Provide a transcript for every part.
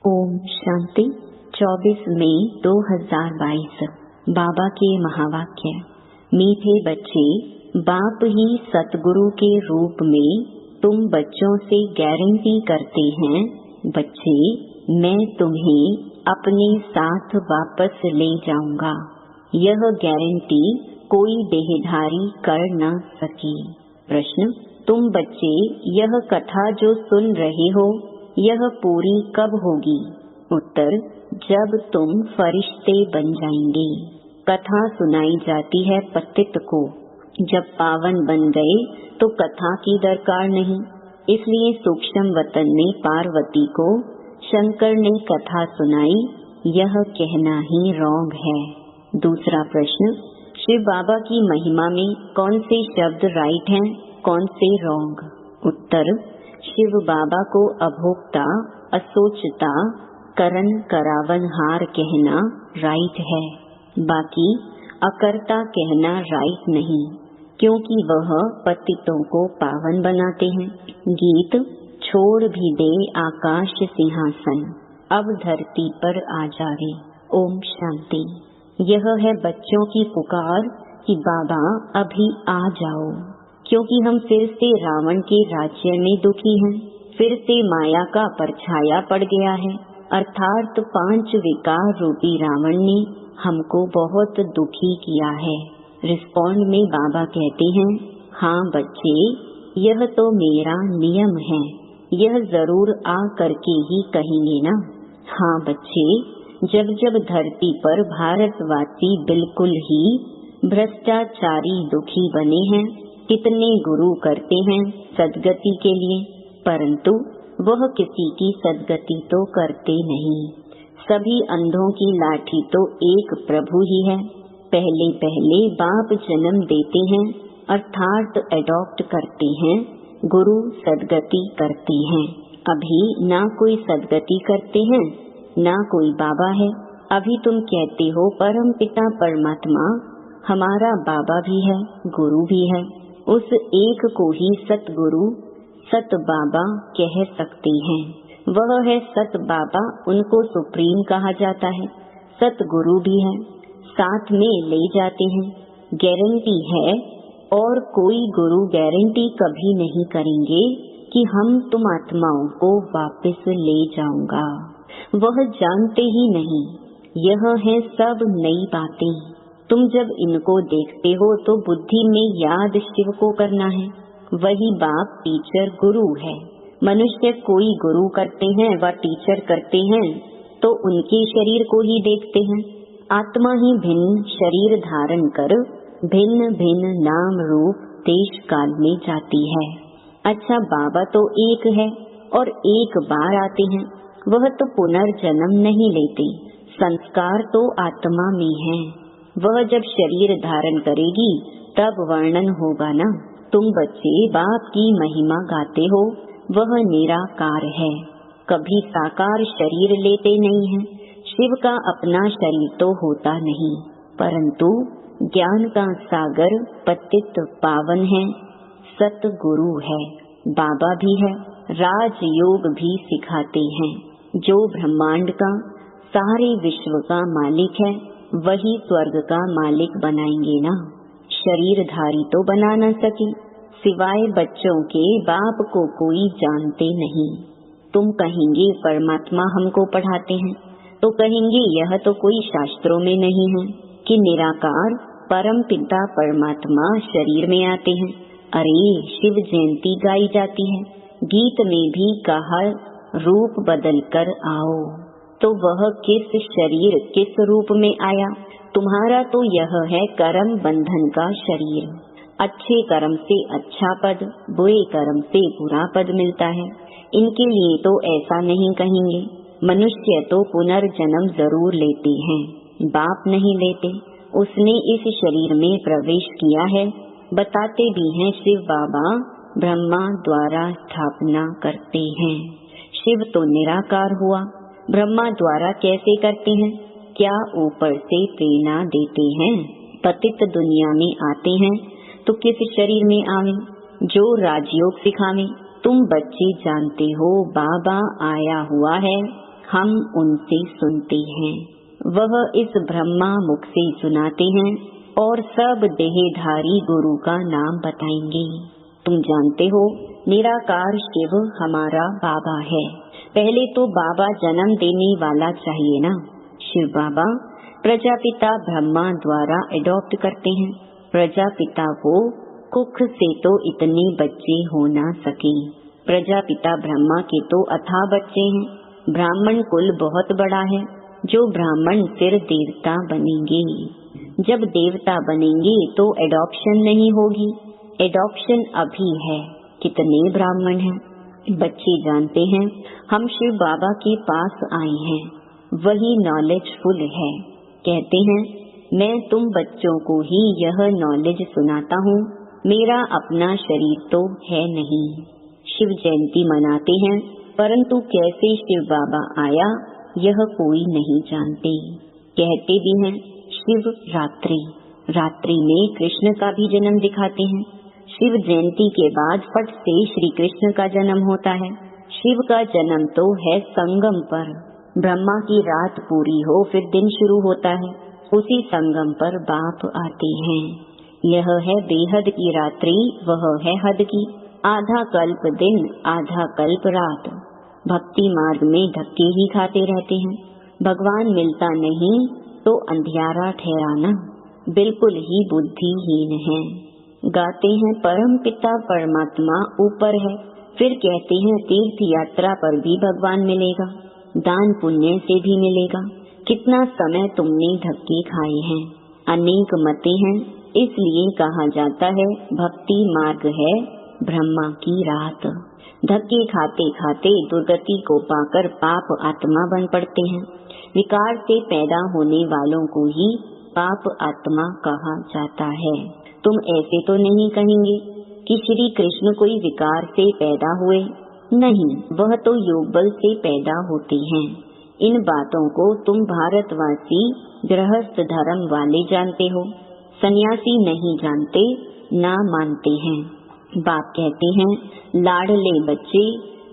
ओम शांति। 24 मई 2022। बाबा के महावाक्य। मीठे बच्चे, बाप ही सतगुरु के रूप में तुम बच्चों से गारंटी करते हैं, बच्चे मैं तुम्हें अपने साथ वापस ले जाऊंगा। यह गारंटी कोई देहधारी कर न सके। प्रश्न, तुम बच्चे यह कथा जो सुन रहे हो यह पूरी कब होगी? उत्तर, जब तुम फरिश्ते बन जाएंगे। कथा सुनाई जाती है पतित को, जब पावन बन गए तो कथा की दरकार नहीं। इसलिए सूक्ष्म वतन में पार्वती को शंकर ने कथा सुनाई, यह कहना ही रॉन्ग है। दूसरा प्रश्न, शिव बाबा की महिमा में कौन से शब्द राइट हैं, कौन से रॉन्ग? उत्तर, शिव बाबा को अभोक्ता, असोचता, करण करावनहार कहना राइट है, बाकी अकर्ता कहना राइट नहीं, क्योंकि वह पतितों को पावन बनाते हैं। गीत, छोड़ भी दे आकाश सिंहासन, अब धरती पर आ जावे। ओम शांति। यह है बच्चों की पुकार कि बाबा अभी आ जाओ, क्योंकि हम फिर से रावण के राज्य में दुखी हैं। फिर से माया का परछाया पड़ गया है, अर्थात 5 विकार रूपी रावण ने हमको बहुत दुखी किया है। रिस्पॉन्ड में बाबा कहते हैं, हाँ बच्चे, यह तो मेरा नियम है, यह जरूर आ करके ही कहेंगे ना। हाँ बच्चे, जब जब धरती पर भारतवासी बिल्कुल ही भ्रष्टाचारी दुखी बने हैं, कितने गुरु करते हैं सदगति के लिए, परंतु वह किसी की सदगति तो करते नहीं। सभी अंधों की लाठी तो एक प्रभु ही है। पहले पहले बाप जन्म देते हैं, अर्थात एडॉप्ट करते हैं, गुरु सदगति करते हैं। अभी ना कोई सदगति करते हैं, ना कोई बाबा है। अभी तुम कहते हो परम पिता परमात्मा हमारा बाबा भी है, गुरु भी है। उस एक को ही सतगुरु, सत बाबा कह सकते हैं। वह है सत बाबा, उनको सुप्रीम कहा जाता है। सतगुरु भी है, साथ में ले जाते हैं। गारंटी है, और कोई गुरु गारंटी कभी नहीं करेंगे कि हम तुम आत्माओं को वापस ले जाऊंगा। वह जानते ही नहीं। यह है सब नई बातें। तुम जब इनको देखते हो तो बुद्धि में याद शिव को करना है। वही बाप टीचर गुरु है। मनुष्य कोई गुरु करते हैं व टीचर करते हैं तो उनके शरीर को ही देखते हैं। आत्मा ही भिन्न शरीर धारण कर भिन्न भिन्न नाम रूप देश काल में जाती है। अच्छा, बाबा तो एक है और एक बार आते हैं। वह तो पुनर्जन्म नहीं लेते। संस्कार तो आत्मा में है। वह जब शरीर धारण करेगी तब वर्णन होगा ना। तुम बच्चे बाप की महिमा गाते हो, वह निराकार है, कभी साकार शरीर लेते नहीं हैं। शिव का अपना शरीर तो होता नहीं, परंतु ज्ञान का सागर पतित पावन है, सतगुरु है, बाबा भी है, राजयोग भी सिखाते हैं। जो ब्रह्मांड का, सारे विश्व का मालिक है, वही स्वर्ग का मालिक बनाएंगे ना। शरीरधारी तो बना न सके। सिवाय बच्चों के बाप को कोई जानते नहीं। तुम कहेंगे परमात्मा हमको पढ़ाते हैं, तो कहेंगे यह तो कोई शास्त्रों में नहीं है कि निराकार परम पिता परमात्मा शरीर में आते हैं। अरे, शिव जयंती गाई जाती है, गीत में भी कहा रूप बदल कर आओ। तो वह किस शरीर किस रूप में आया? तुम्हारा तो यह है कर्म बंधन का शरीर। अच्छे कर्म से अच्छा पद, बुरे कर्म से बुरा पद मिलता है। इनके लिए तो ऐसा नहीं कहेंगे। मनुष्य तो पुनर्जन्म जरूर लेते हैं, बाप नहीं लेते। उसने इस शरीर में प्रवेश किया है। बताते भी हैं शिव बाबा ब्रह्मा द्वारा स्थापना करते हैं। शिव तो निराकार हुआ, ब्रह्मा द्वारा कैसे करते हैं? क्या ऊपर से प्रेरणा देते हैं? पतित दुनिया में आते हैं तो किस शरीर में आवे? जो राजयोग सिखावे। तुम बच्चे जानते हो बाबा आया हुआ है, हम उनसे सुनते हैं। वह इस ब्रह्मा मुख से सुनाते हैं और सब देहधारी गुरु का नाम बताएंगे। तुम जानते हो निराकार शिव हमारा बाबा है। पहले तो बाबा जन्म देने वाला चाहिए ना। शिव बाबा प्रजापिता ब्रह्मा द्वारा एडॉप्ट करते हैं। प्रजापिता को कुख से तो इतने बच्चे हो ना सके। प्रजापिता ब्रह्मा के तो अथाह बच्चे हैं। ब्राह्मण कुल बहुत बड़ा है। जो ब्राह्मण फिर देवता बनेंगे। जब देवता बनेंगे तो एडॉप्शन नहीं होगी। एडॉप्शन अभी है। कितने ब्राह्मण हैं। बच्चे जानते हैं हम शिव बाबा के पास आए हैं। वही नॉलेजफुल है। कहते हैं मैं तुम बच्चों को ही यह नॉलेज सुनाता हूँ। मेरा अपना शरीर तो है नहीं। शिव जयंती मनाते हैं परंतु कैसे शिव बाबा आया यह कोई नहीं जानते। कहते भी हैं शिव रात्रि। रात्रि में कृष्ण का भी जन्म दिखाते हैं। शिव जयंती के बाद फट से श्री कृष्ण का जन्म होता है। शिव का जन्म तो है संगम पर। ब्रह्मा की रात पूरी हो फिर दिन शुरू होता है। उसी संगम पर बाप आते हैं। यह है बेहद की रात्रि, वह है हद की। आधा कल्प दिन आधा कल्प रात। भक्ति मार्ग में धक्के ही खाते रहते हैं। भगवान मिलता नहीं तो अंधियारा ठहराना बिल्कुल ही बुद्धिहीन है। गाते हैं परम पिता परमात्मा ऊपर है, फिर कहते हैं तीर्थ यात्रा पर भी भगवान मिलेगा, दान पुण्य से भी मिलेगा। कितना समय तुमने धक्के खाए हैं। अनेक मतें हैं, इसलिए कहा जाता है भक्ति मार्ग है ब्रह्मा की रात। धक्के खाते खाते दुर्गति को पाकर पाप आत्मा बन पड़ते हैं। विकार से पैदा होने वालों को ही पाप आत्मा कहा जाता है। तुम ऐसे तो नहीं कहेंगे कि श्री कृष्ण कोई विकार से पैदा हुए? नहीं, वह तो योग बल से पैदा होते हैं। इन बातों को तुम भारतवासी गृहस्थ धर्म वाले जानते हो, सन्यासी नहीं जानते, ना मानते हैं। बाप कहते हैं लाडले बच्चे,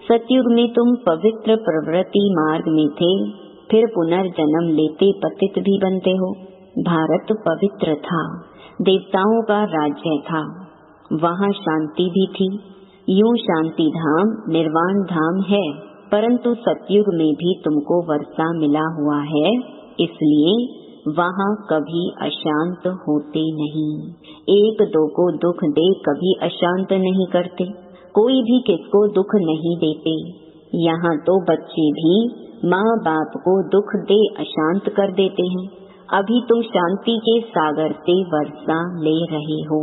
सतयुग में तुम पवित्र प्रवृत्ति मार्ग में थे, फिर पुनर्जन्म लेते पतित भी बनते हो। भारत पवित्र था, देवताओं का राज्य था, वहाँ शांति भी थी। यूं शांति धाम निर्वाण धाम है, परंतु सतयुग में भी तुमको वर्षा मिला हुआ है, इसलिए वहाँ कभी अशांत होते नहीं। एक दो को दुख दे कभी अशांत नहीं करते। कोई भी किसको दुख नहीं देते। यहाँ तो बच्चे भी माँ बाप को दुख दे अशांत कर देते हैं। अभी तुम शांति के सागर से वर्षा ले रहे हो।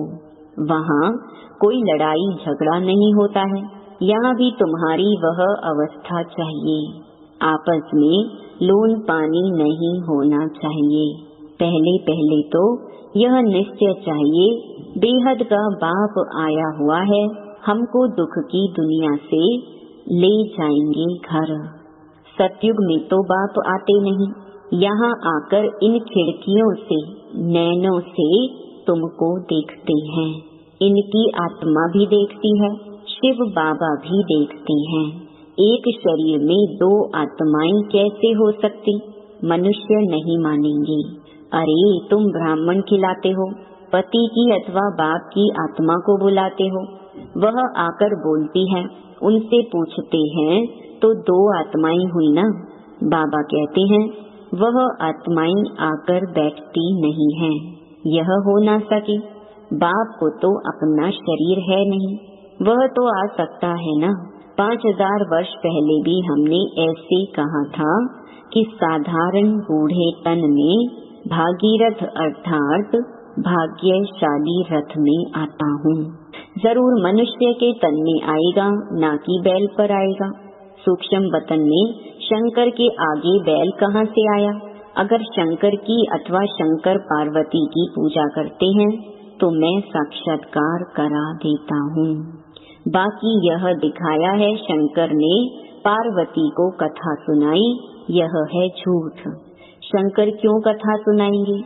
वहाँ कोई लड़ाई झगड़ा नहीं होता है। यहाँ भी तुम्हारी वह अवस्था चाहिए। आपस में लोन पानी नहीं होना चाहिए। पहले पहले तो यह निश्चय चाहिए बेहद का बाप आया हुआ है, हमको दुख की दुनिया से ले जाएंगे घर। सतयुग में तो बाप आते नहीं, यहाँ आकर इन खिड़कियों से नैनों से तुमको देखते हैं। इनकी आत्मा भी देखती है, शिव बाबा भी देखते हैं। एक शरीर में दो आत्माएं कैसे हो सकती? मनुष्य नहीं मानेंगे। अरे तुम ब्राह्मण खिलाते हो, पति की अथवा बाप की आत्मा को बुलाते हो, वह आकर बोलती है, उनसे पूछते हैं तो दो आत्माएं हुई ना। बाबा कहते हैं वह आत्माएं आकर बैठती नहीं हैं, यह हो ना सके। बाप को तो अपना शरीर है नहीं, वह तो आ सकता है ना। 5000 वर्ष पहले भी हमने ऐसे कहा था कि साधारण बूढ़े तन में भागीरथ अर्थात भाग्यशाली रथ में आता हूँ। जरूर मनुष्य के तन में आएगा, ना कि बैल पर आएगा। सूक्ष्म वतन में शंकर के आगे बैल कहाँ से आया? अगर शंकर की अथवा शंकर पार्वती की पूजा करते हैं तो मैं साक्षात्कार करा देता हूँ। बाकी यह दिखाया है शंकर ने पार्वती को कथा सुनाई, यह है झूठ। शंकर क्यों कथा सुनाएंगे?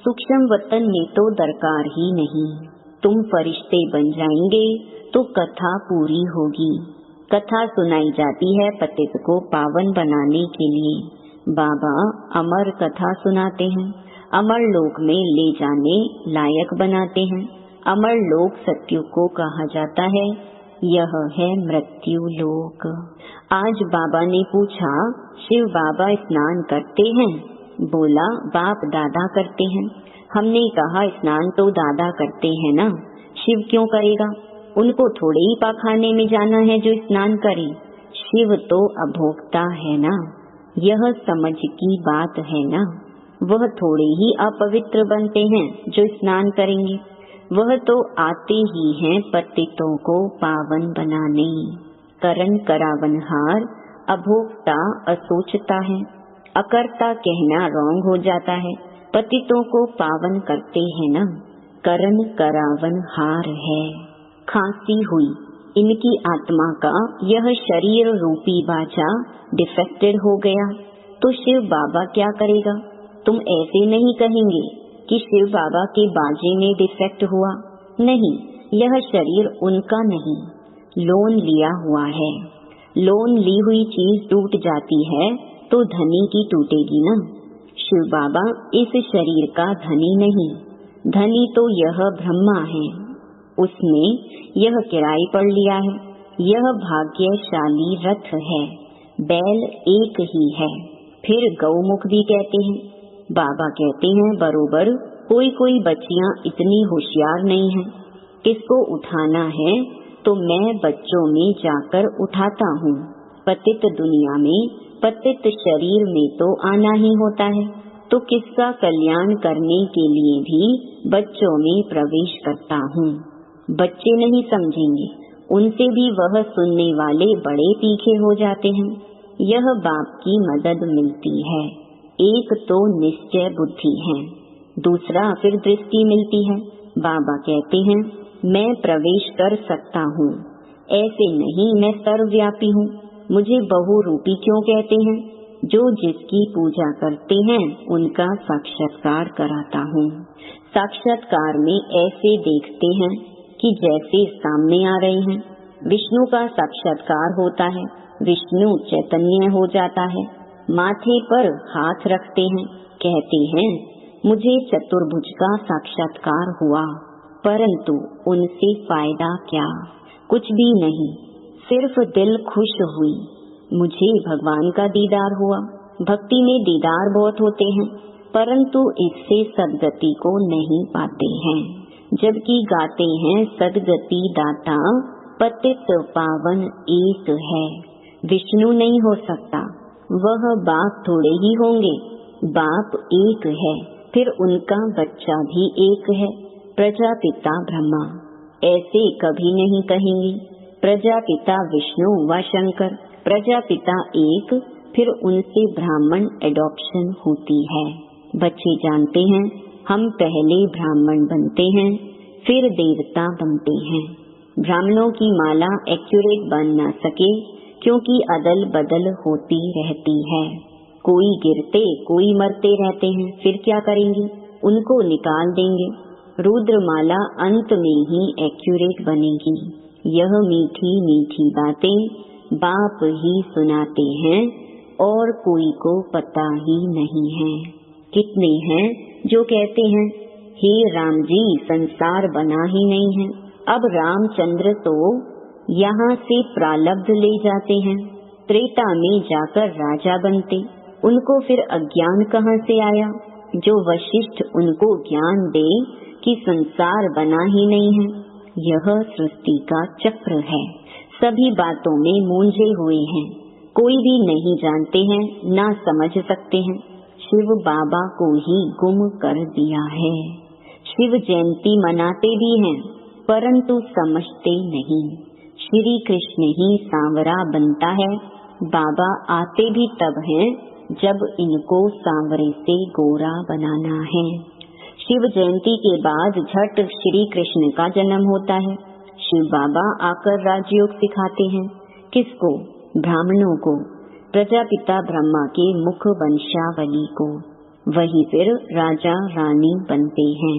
सूक्ष्म वतन में तो दरकार ही नहीं। तुम फरिश्ते बन जाएंगे तो कथा पूरी होगी। कथा सुनाई जाती है पतित को पावन बनाने के लिए। बाबा अमर कथा सुनाते हैं, अमर लोक में ले जाने लायक बनाते हैं। अमर लोक सत्युग को कहा जाता है, यह है मृत्यु लोक। आज बाबा ने पूछा, शिव बाबा स्नान करते हैं? बोला, बाप दादा करते हैं। हमने कहा, स्नान तो दादा करते हैं ना, शिव क्यों करेगा? उनको थोड़े ही पाखाने में जाना है जो स्नान करे। शिव तो अभोक्ता है ना, यह समझ की बात है ना। वह थोड़े ही अपवित्र बनते हैं जो स्नान करेंगे, वह तो आते ही हैं पतितों को पावन बनाने। करण करावनहार अभोक्ता असोचता है, अकर्ता कहना रॉन्ग हो जाता है। पतितों को पावन करते हैं ना, करण करावनहार है। खांसी हुई, इनकी आत्मा का यह शरीर रूपी बाजा डिफेक्टेड हो गया, तो शिव बाबा क्या करेगा? तुम ऐसे नहीं कहेंगे कि शिव बाबा के बाजे में डिफेक्ट हुआ। नहीं, यह शरीर उनका नहीं, लोन लिया हुआ है। लोन ली हुई चीज टूट जाती है तो धनी की टूटेगी ना। शिव बाबा इस शरीर का धनी नहीं, धनी तो यह ब्रह्मा है, उसने यह किराए पर लिया है। यह भाग्यशाली रथ है, बैल एक ही है। फिर गौमुख भी कहते हैं। बाबा कहते हैं, बरोबर कोई कोई बच्चियां इतनी होशियार नहीं है, किसको उठाना है तो मैं बच्चों में जाकर उठाता हूँ। पतित दुनिया में, पतित शरीर में तो आना ही होता है, तो किसका कल्याण करने के लिए भी बच्चों में प्रवेश करता हूँ। बच्चे नहीं समझेंगे, उनसे भी वह सुनने वाले बड़े तीखे हो जाते हैं। यह बाप की मदद मिलती है। एक तो निश्चय बुद्धि है, दूसरा फिर दृष्टि मिलती है। बाबा कहते हैं, मैं प्रवेश कर सकता हूँ, ऐसे नहीं मैं सर्वव्यापी हूँ। मुझे बहुरूपी क्यों कहते हैं? जो जिसकी पूजा करते हैं उनका साक्षात्कार कराता हूँ। साक्षात्कार में ऐसे देखते हैं कि जैसे सामने आ रहे हैं। विष्णु का साक्षात्कार होता है, विष्णु चैतन्य हो जाता है, माथे पर हाथ रखते हैं, कहते हैं मुझे चतुर्भुज का साक्षात्कार हुआ, परंतु उनसे फायदा क्या? कुछ भी नहीं, सिर्फ दिल खुश हुई, मुझे भगवान का दीदार हुआ। भक्ति में दीदार बहुत होते हैं, परंतु इससे सदगति को नहीं पाते हैं। जबकि गाते हैं सदगति दाता पतित पावन एक है। विष्णु नहीं हो सकता, वह बाप थोड़े ही होंगे। बाप एक है, फिर उनका बच्चा भी एक है, प्रजापिता ब्रह्मा। ऐसे कभी नहीं कहेंगी प्रजापिता विष्णु व शंकर। प्रजापिता एक, फिर उनसे ब्राह्मण एडॉप्शन होती है। बच्चे जानते हैं हम पहले ब्राह्मण बनते हैं, फिर देवता बनते हैं। ब्राह्मणों की माला एक्यूरेट बन न सके क्योंकि अदल बदल होती रहती है। कोई गिरते कोई मरते रहते हैं, फिर क्या करेंगे? उनको निकाल देंगे। रुद्रमाला अंत में ही एक्यूरेट बनेगी। यह मीठी मीठी बातें बाप ही सुनाते हैं और कोई को पता ही नहीं है। कितने हैं जो कहते हैं, हे राम जी संसार बना ही नहीं है। अब रामचंद्र तो यहाँ से प्रालब्ध ले जाते हैं, त्रेता में जाकर राजा बनते। उनको फिर अज्ञान कहाँ से आया? जो वशिष्ठ उनको ज्ञान दे कि संसार बना ही नहीं है। यह सृष्टि का चक्र है। सभी बातों में मूंझे हुए हैं, कोई भी नहीं जानते हैं, ना समझ सकते हैं। शिव बाबा को ही गुम कर दिया है। शिव जयंती मनाते भी हैं, परंतु समझते नहीं। श्री कृष्ण ही सांवरा बनता है। बाबा आते भी तब हैं जब इनको सांवरे से गोरा बनाना है। शिव जयंती के बाद झट श्री कृष्ण का जन्म होता है। शिव बाबा आकर राजयोग सिखाते हैं। किसको? ब्राह्मणों को, प्रजापिता ब्रह्मा के मुख वंशावली को। वही फिर राजा रानी बनते हैं।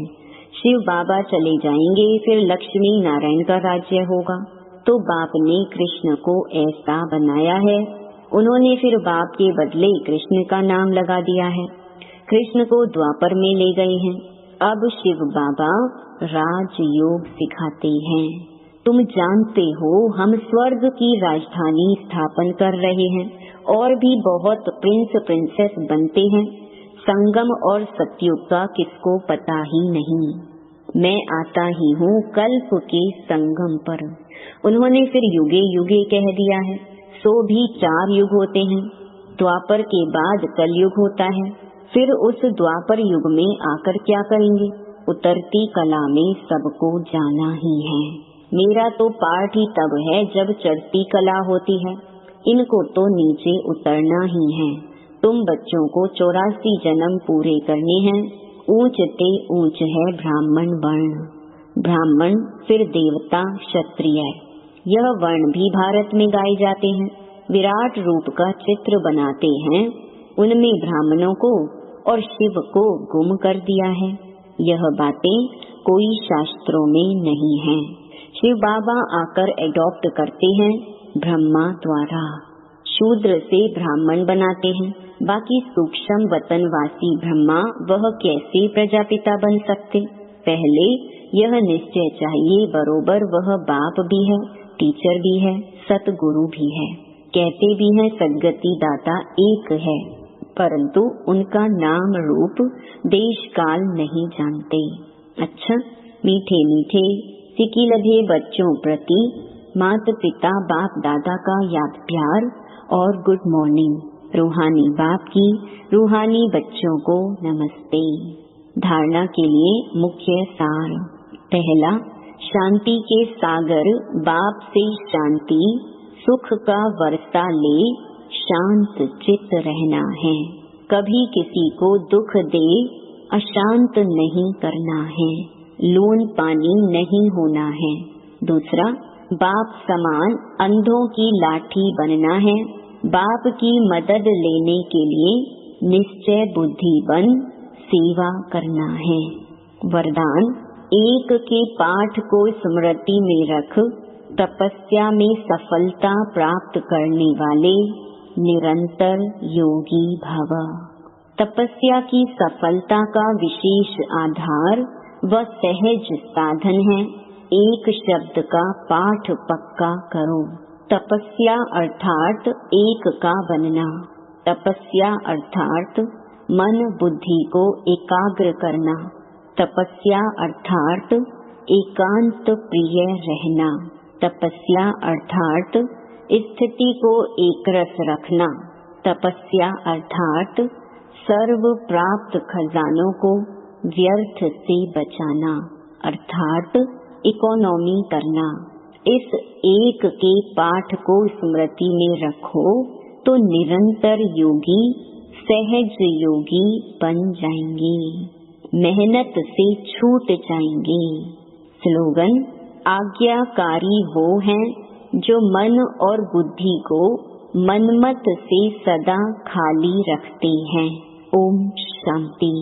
शिव बाबा चले जाएंगे, फिर लक्ष्मी नारायण का राज्य होगा। तो बाप ने कृष्ण को ऐसा बनाया है। उन्होंने फिर बाप के बदले कृष्ण का नाम लगा दिया है। कृष्ण को द्वापर में ले गए हैं। अब शिव बाबा राजयोग सिखाते हैं। तुम जानते हो हम स्वर्ग की राजधानी स्थापन कर रहे हैं और भी बहुत प्रिंस प्रिंसेस बनते हैं। संगम और सतयुग का किसको पता ही नहीं। मैं आता ही हूँ कल्प के संगम पर। उन्होंने फिर युगे युगे कह दिया है। सो भी 4 युग होते हैं। द्वापर के बाद कलयुग होता है। फिर उस द्वापर युग में आकर क्या करेंगे? उतरती कला में सबको जाना ही है। मेरा तो पाठ ही तब है जब चढ़ती कला होती है। इनको तो नीचे उतरना ही है। तुम बच्चों को 84 जन्म पूरे करने हैं। ऊंच ते ऊंच है ब्राह्मण वर्ण। ब्राह्मण फिर देवता क्षत्रिय। यह वर्ण भी भारत में गाए जाते हैं। विराट रूप का चित्र बनाते हैं। उनमें ब्राह्मणों को और शिव को गुम कर दिया है। यह बातें कोई शास्त्रों में नहीं है। शिव बाबा आकर एडॉप्ट करते हैं ब्रह्मा द्वारा। शूद्र से ब्राह्मण बनाते हैं। बाकी सूक्ष्म वतनवासी ब्रह्मा वह कैसे प्रजापिता बन सकते? पहले यह निश्चय चाहिए बरोबर वह बाप भी है, टीचर भी है, सतगुरु भी है। कहते भी हैं सद्गति दाता एक है, परंतु उनका नाम रूप देश काल नहीं जानते। अच्छा, मीठे मीठे सिकिलधे बच्चों प्रति माता पिता बाप दादा का याद प्यार और गुड मॉर्निंग। रूहानी बाप की रूहानी बच्चों को नमस्ते। धारणा के लिए मुख्य सार। पहला, शांति के सागर बाप से शांति सुख का वर्षा ले शांत चित्त रहना है। कभी किसी को दुख दे अशांत नहीं करना है। लून पानी नहीं होना है। दूसरा, बाप समान अंधों की लाठी बनना है। बाप की मदद लेने के लिए निश्चय बुद्धि बन सेवा करना है। वरदान, एक के पाठ को स्मृति में रख तपस्या में सफलता प्राप्त करने वाले निरंतर योगी भव। तपस्या की सफलता का विशेष आधार व सहज साधन है। एक शब्द का पाठ पक्का करो। तपस्या अर्थात एक का बनना। तपस्या अर्थात मन बुद्धि को एकाग्र करना। तपस्या अर्थात एकांत प्रिय रहना। तपस्या अर्थात स्थिति को एकरस रखना। तपस्या अर्थात सर्व प्राप्त खजानों को व्यर्थ से बचाना, अर्थात इकोनॉमी करना। इस एक के पाठ को स्मृति में रखो तो निरंतर योगी सहज योगी बन जाएंगे। मेहनत से छूट जाएंगे। स्लोगन, आज्ञाकारी वो हैं जो मन और बुद्धि को मनमत से सदा खाली रखते हैं। ओम शांति।